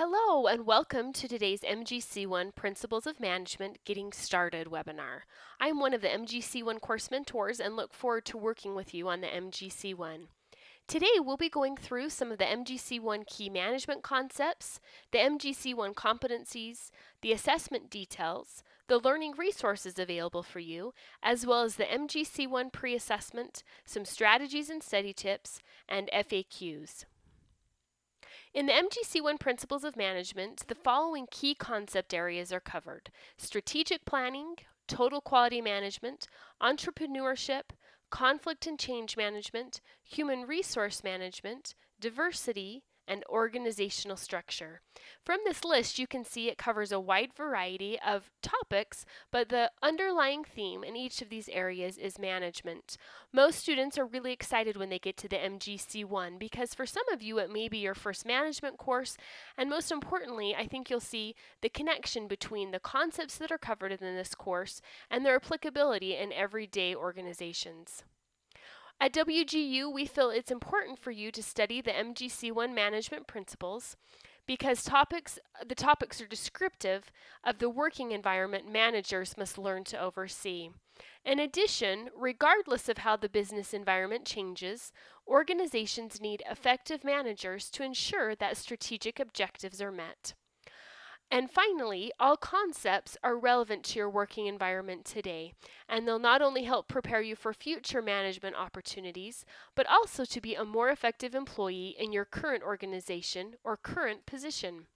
Hello and welcome to today's MGC1 Principles of Management Getting Started webinar. I'm one of the MGC1 course mentors and look forward to working with you on the MGC1. Today we'll be going through some of the MGC1 key management concepts, the MGC1 competencies, the assessment details, the learning resources available for you, as well as the MGC1 pre-assessment, some strategies and study tips, and FAQs. In the MGC1 Principles of Management, the following key concept areas are covered: strategic planning, total quality management, entrepreneurship, conflict and change management, human resource management, diversity, and organizational structure. From this list, you can see it covers a wide variety of topics, but the underlying theme in each of these areas is management. Most students are really excited when they get to the MGC1 because for some of you it may be your first management course, and most importantly, I think you'll see the connection between the concepts that are covered in this course and their applicability in everyday organizations. At WGU, we feel it's important for you to study the MGC1 management principles because the topics are descriptive of the working environment managers must learn to oversee. In addition, regardless of how the business environment changes, organizations need effective managers to ensure that strategic objectives are met. And finally, all concepts are relevant to your working environment today, and they'll not only help prepare you for future management opportunities, but also to be a more effective employee in your current organization or current position.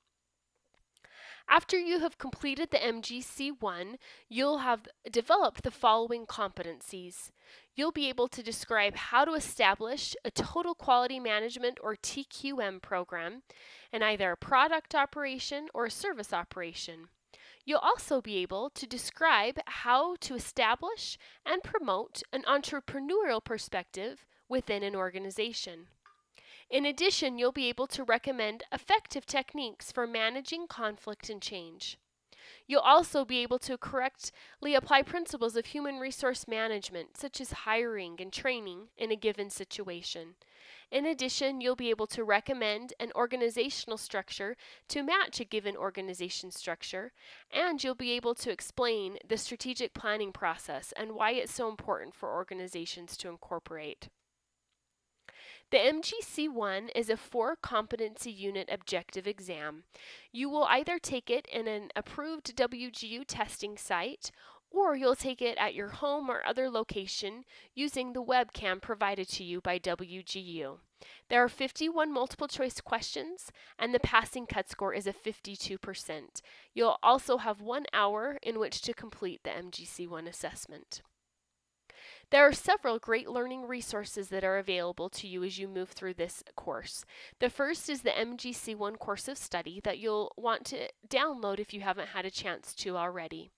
After you have completed the MGC1, you'll have developed the following competencies. You'll be able to describe how to establish a total quality management or TQM program in either a product operation or a service operation. You'll also be able to describe how to establish and promote an entrepreneurial perspective within an organization. In addition, you'll be able to recommend effective techniques for managing conflict and change. You'll also be able to correctly apply principles of human resource management, such as hiring and training in a given situation. In addition, you'll be able to recommend an organizational structure to match a given organization structure, and you'll be able to explain the strategic planning process and why it's so important for organizations to incorporate. The MGC1 is a 4-competency unit objective exam. You will either take it in an approved WGU testing site, or you'll take it at your home or other location using the webcam provided to you by WGU. There are 51 multiple choice questions, and the passing cut score is a 52%. You'll also have 1 hour in which to complete the MGC1 assessment. There are several great learning resources that are available to you as you move through this course. The first is the MGC1 course of study that you'll want to download if you haven't had a chance to already.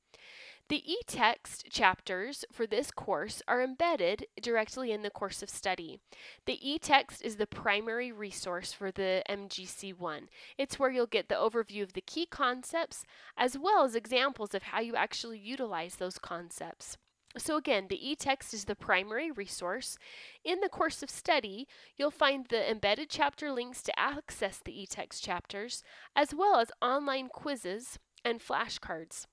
The e-text chapters for this course are embedded directly in the course of study. The e-text is the primary resource for the MGC1. It's where you'll get the overview of the key concepts as well as examples of how you actually utilize those concepts. So again, the e-text is the primary resource. In the course of study, you'll find the embedded chapter links to access the e-text chapters, as well as online quizzes and flashcards.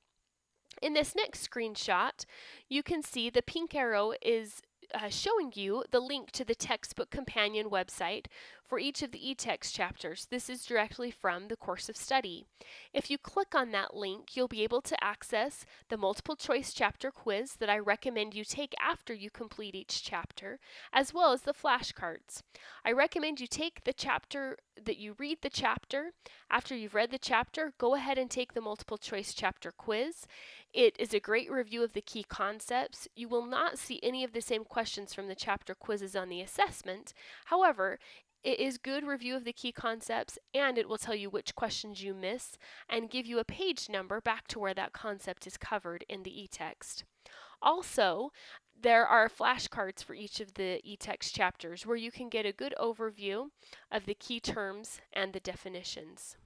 In this next screenshot, you can see the pink arrow is showing you the link to the textbook companion website for each of the e-text chapters. This is directly from the course of study. If you click on that link, you'll be able to access the multiple choice chapter quiz that I recommend you take after you complete each chapter, as well as the flashcards. I recommend you take the chapter, that you read the chapter. After you've read the chapter, go ahead and take the multiple choice chapter quiz. It is a great review of the key concepts. You will not see any of the same questions from the chapter quizzes on the assessment. However, it is good review of the key concepts, and it will tell you which questions you miss and give you a page number back to where that concept is covered in the e-text. Also, there are flashcards for each of the e-text chapters where you can get a good overview of the key terms and the definitions.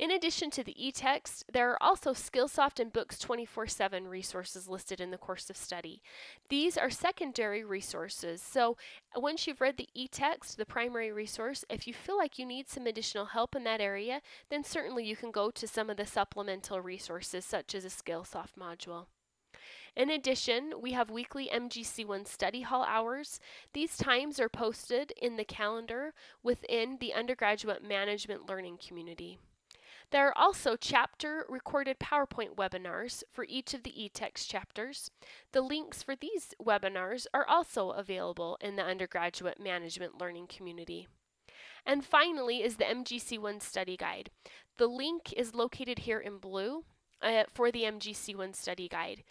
In addition to the e-text, there are also Skillsoft and Books 24/7 resources listed in the course of study. These are secondary resources, so once you've read the e-text, the primary resource, if you feel like you need some additional help in that area, then certainly you can go to some of the supplemental resources such as a Skillsoft module. In addition, we have weekly MGC1 study hall hours. These times are posted in the calendar within the undergraduate management learning community. There are also chapter recorded PowerPoint webinars for each of the e-text chapters. The links for these webinars are also available in the undergraduate management learning community. And finally is the MGC1 study guide. The link is located here in blue for the MGC1 study guide.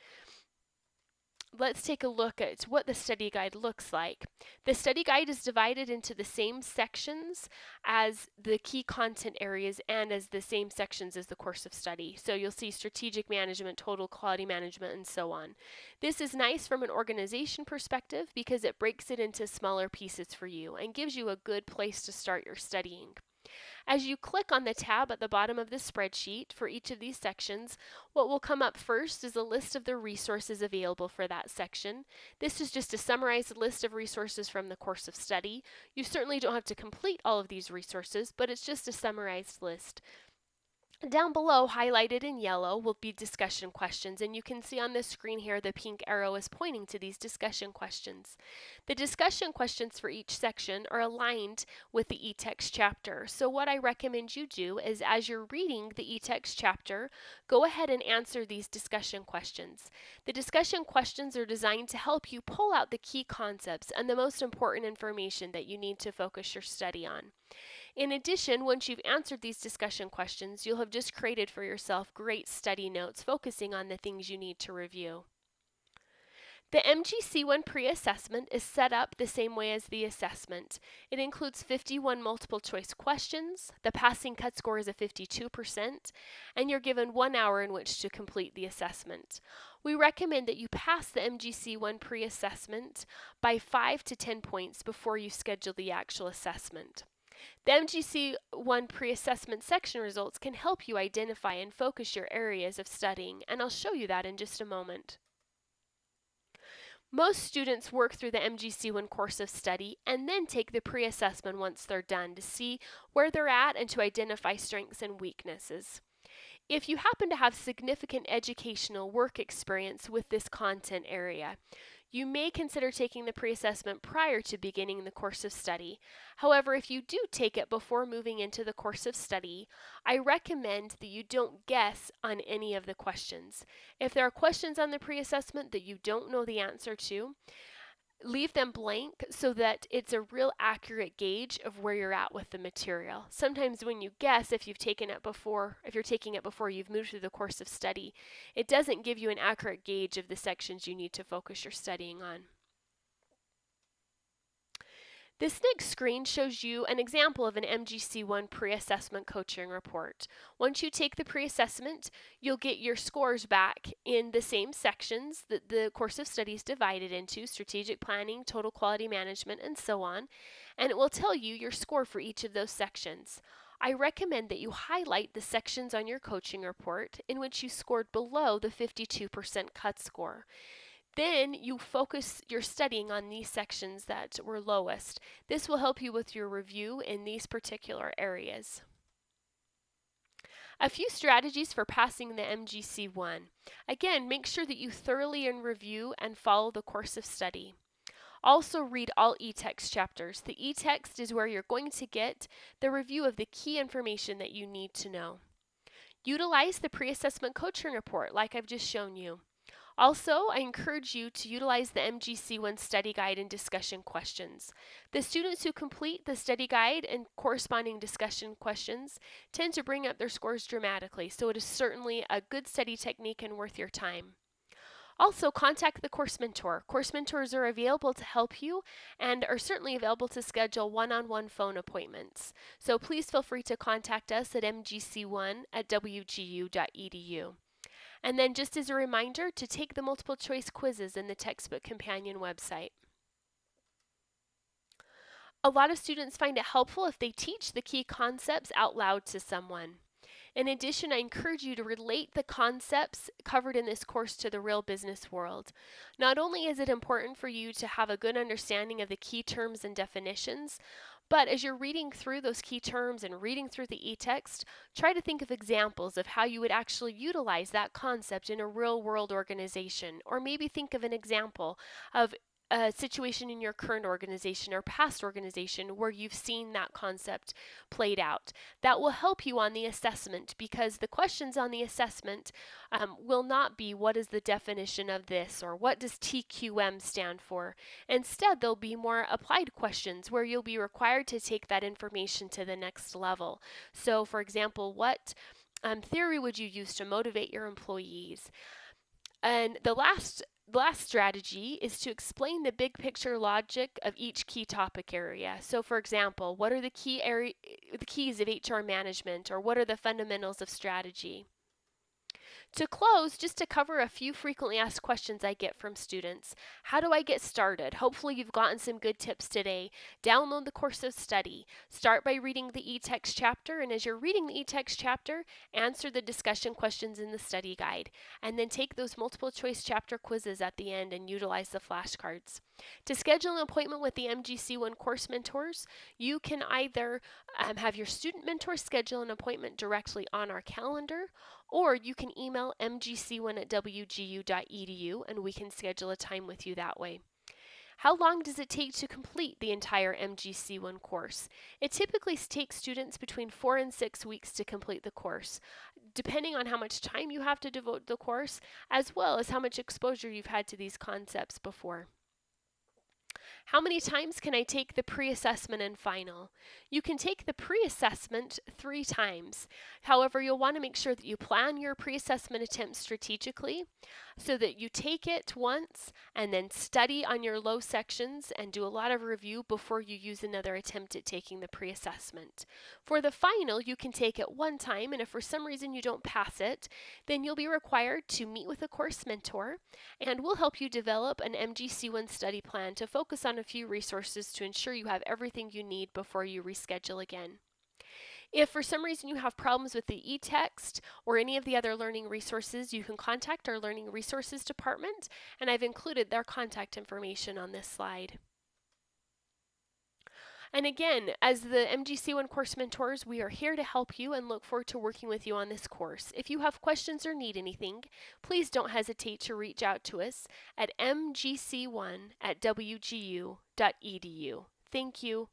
Let's take a look at what the study guide looks like. The study guide is divided into the same sections as the key content areas and as the same sections as the course of study. So you'll see strategic management, total quality management, and so on. This is nice from an organization perspective because it breaks it into smaller pieces for you and gives you a good place to start your studying. As you click on the tab at the bottom of the spreadsheet for each of these sections, what will come up first is a list of the resources available for that section. This is just a summarized list of resources from the course of study. You certainly don't have to complete all of these resources, but it's just a summarized list. Down below, highlighted in yellow, will be discussion questions, and you can see on the screen here the pink arrow is pointing to these discussion questions. The discussion questions for each section are aligned with the e-text chapter. So what I recommend you do is as you're reading the e-text chapter, go ahead and answer these discussion questions. The discussion questions are designed to help you pull out the key concepts and the most important information that you need to focus your study on. In addition, once you've answered these discussion questions, you'll have just created for yourself great study notes focusing on the things you need to review. The MGC1 pre-assessment is set up the same way as the assessment. It includes 51 multiple choice questions, the passing cut score is a 52%, and you're given 1 hour in which to complete the assessment. We recommend that you pass the MGC1 pre-assessment by 5 to 10 points before you schedule the actual assessment. The MGC1 pre-assessment section results can help you identify and focus your areas of studying, and I'll show you that in just a moment. Most students work through the MGC1 course of study and then take the pre-assessment once they're done to see where they're at and to identify strengths and weaknesses. If you happen to have significant educational work experience with this content area, you may consider taking the pre-assessment prior to beginning the course of study. However, if you do take it before moving into the course of study, I recommend that you don't guess on any of the questions. If there are questions on the pre-assessment that you don't know the answer to, leave them blank so that it's a real accurate gauge of where you're at with the material. Sometimes when you guess, if you're taking it before you've moved through the course of study, it doesn't give you an accurate gauge of the sections you need to focus your studying on. This next screen shows you an example of an MGC1 pre-assessment coaching report. Once you take the pre-assessment, you'll get your scores back in the same sections that the course of study is divided into: strategic planning, total quality management, and so on. And it will tell you your score for each of those sections. I recommend that you highlight the sections on your coaching report in which you scored below the 52% cut score. Then you focus your studying on these sections that were lowest. This will help you with your review in these particular areas. A few strategies for passing the MGC1. Again, make sure that you thoroughly review and follow the course of study. Also read all e-text chapters. The e-text is where you're going to get the review of the key information that you need to know. Utilize the pre-assessment coaching report like I've just shown you. Also, I encourage you to utilize the MGC1 study guide and discussion questions. The students who complete the study guide and corresponding discussion questions tend to bring up their scores dramatically, so it is certainly a good study technique and worth your time. Also, contact the course mentor. Course mentors are available to help you and are certainly available to schedule one-on-one phone appointments. So please feel free to contact us at mgc1@wgu.edu. And then just as a reminder to take the multiple choice quizzes in the textbook companion website. A lot of students find it helpful if they teach the key concepts out loud to someone. In addition, I encourage you to relate the concepts covered in this course to the real business world. Not only is it important for you to have a good understanding of the key terms and definitions, but as you're reading through those key terms and reading through the e-text, try to think of examples of how you would actually utilize that concept in a real world organization, or maybe think of an example of a situation in your current organization or past organization where you've seen that concept played out. That will help you on the assessment, because the questions on the assessment will not be what is the definition of this or what does TQM stand for. Instead, they'll be more applied questions where you'll be required to take that information to the next level. So, for example, what theory would you use to motivate your employees? And the last strategy is to explain the big picture logic of each key topic area. So for example, what are the keys of HR management, or what are the fundamentals of strategy? To close, just to cover a few frequently asked questions I get from students. How do I get started? Hopefully you've gotten some good tips today. Download the course of study. Start by reading the e-text chapter, and as you're reading the e-text chapter, answer the discussion questions in the study guide. And then take those multiple choice chapter quizzes at the end and utilize the flashcards. To schedule an appointment with the MGC1 course mentors, you can either have your student mentor schedule an appointment directly on our calendar, or you can email mgc1@wgu.edu and we can schedule a time with you that way. How long does it take to complete the entire MGC1 course? It typically takes students between 4 and 6 weeks to complete the course, depending on how much time you have to devote to the course, as well as how much exposure you've had to these concepts before. How many times can I take the pre-assessment and final? You can take the pre-assessment 3 times. However, you'll want to make sure that you plan your pre-assessment attempts strategically so that you take it once and then study on your low sections and do a lot of review before you use another attempt at taking the pre-assessment. For the final, you can take it 1 time, and if for some reason you don't pass it, then you'll be required to meet with a course mentor, and we'll help you develop an MGC1 study plan to focus on a few resources to ensure you have everything you need before you reschedule again. If for some reason you have problems with the e-text or any of the other learning resources, you can contact our Learning Resources Department, and I've included their contact information on this slide. And again, as the MGC1 course mentors, we are here to help you and look forward to working with you on this course. If you have questions or need anything, please don't hesitate to reach out to us at mgc1@wgu.edu. Thank you.